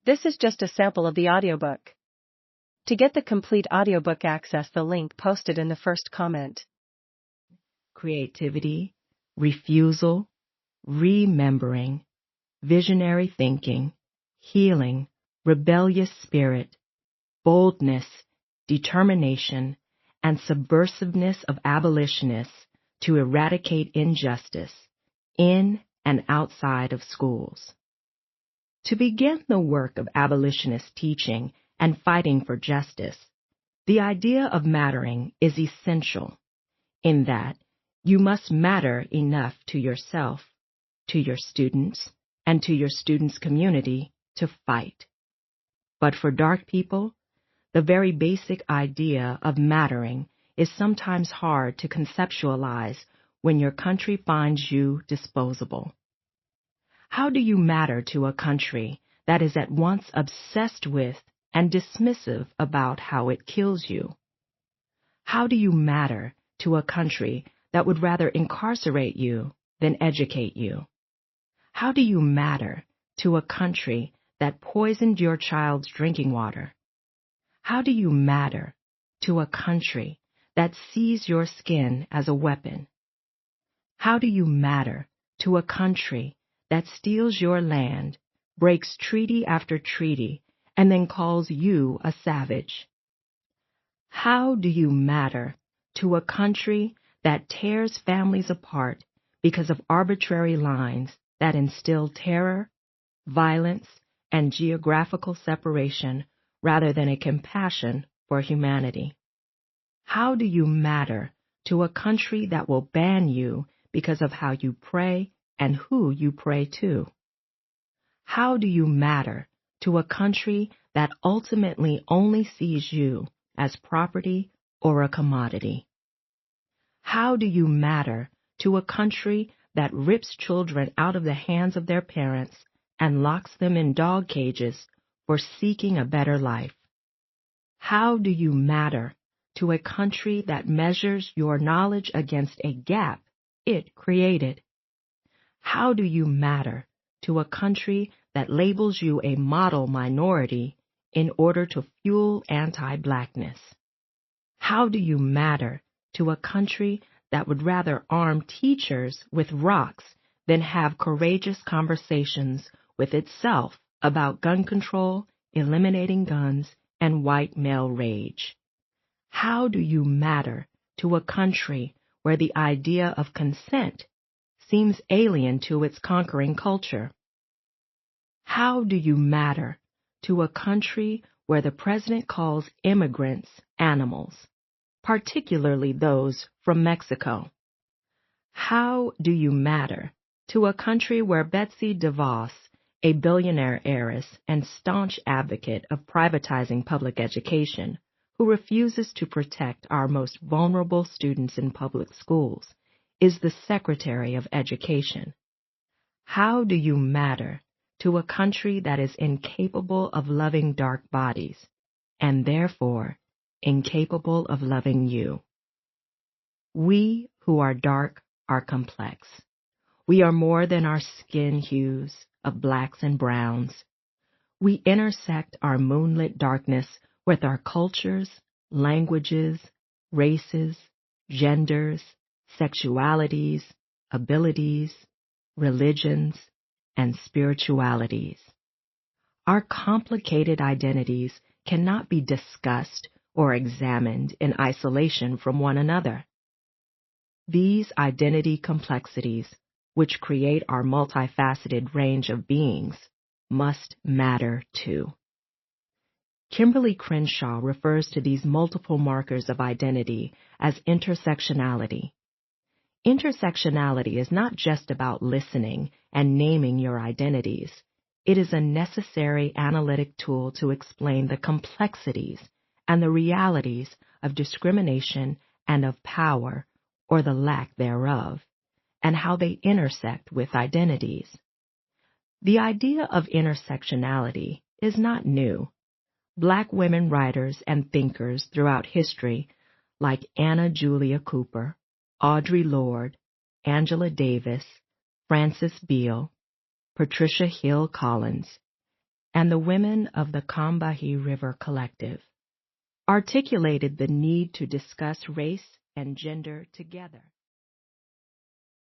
This is just a sample of the audiobook. To get the complete audiobook, access the link posted in the first comment. Creativity, refusal, remembering, visionary thinking, healing, rebellious spirit, boldness, determination, and subversiveness of abolitionists to eradicate injustice in and outside of schools. To begin the work of abolitionist teaching and fighting for justice, the idea of mattering is essential in that you must matter enough to yourself, to your students, and to your students' community to fight. But for dark people, the very basic idea of mattering is sometimes hard to conceptualize when your country finds you disposable. How do you matter to a country that is at once obsessed with and dismissive about how it kills you? How do you matter to a country that would rather incarcerate you than educate you? How do you matter to a country that poisoned your child's drinking water? How do you matter to a country that sees your skin as a weapon? How do you matter to a country that steals your land, breaks treaty after treaty, and then calls you a savage? How do you matter to a country that tears families apart because of arbitrary lines that instill terror, violence, and geographical separation rather than a compassion for humanity? How do you matter to a country that will ban you because of how you pray and who you pray to? How do you matter to a country that ultimately only sees you as property or a commodity? How do you matter to a country that rips children out of the hands of their parents and locks them in dog cages for seeking a better life? How do you matter to a country that measures your knowledge against a gap it created? How do you matter to a country that labels you a model minority in order to fuel anti-blackness? How do you matter to a country that would rather arm teachers with rocks than have courageous conversations with itself about gun control, eliminating guns, and white male rage? How do you matter to a country where the idea of consent seems alien to its conquering culture? How do you matter to a country where the president calls immigrants animals, particularly those from Mexico? How do you matter to a country where Betsy DeVos, a billionaire heiress and staunch advocate of privatizing public education, who refuses to protect our most vulnerable students in public schools, is the Secretary of Education? How do you matter to a country that is incapable of loving dark bodies, and therefore incapable of loving you? We who are dark are complex. We are more than our skin hues of blacks and browns. We intersect our moonlit darkness with our cultures, languages, races, genders, sexualities, abilities, religions, and spiritualities. Our complicated identities cannot be discussed or examined in isolation from one another. These identity complexities, which create our multifaceted range of beings, must matter too. Kimberly Crenshaw refers to these multiple markers of identity as intersectionality. Intersectionality is not just about listening and naming your identities. It is a necessary analytic tool to explain the complexities and the realities of discrimination and of power, or the lack thereof, and how they intersect with identities. The idea of intersectionality is not new. Black women writers and thinkers throughout history, like Anna Julia Cooper, Audre Lorde, Angela Davis, Frances Beale, Patricia Hill Collins, and the women of the Combahee River Collective articulated the need to discuss race and gender together.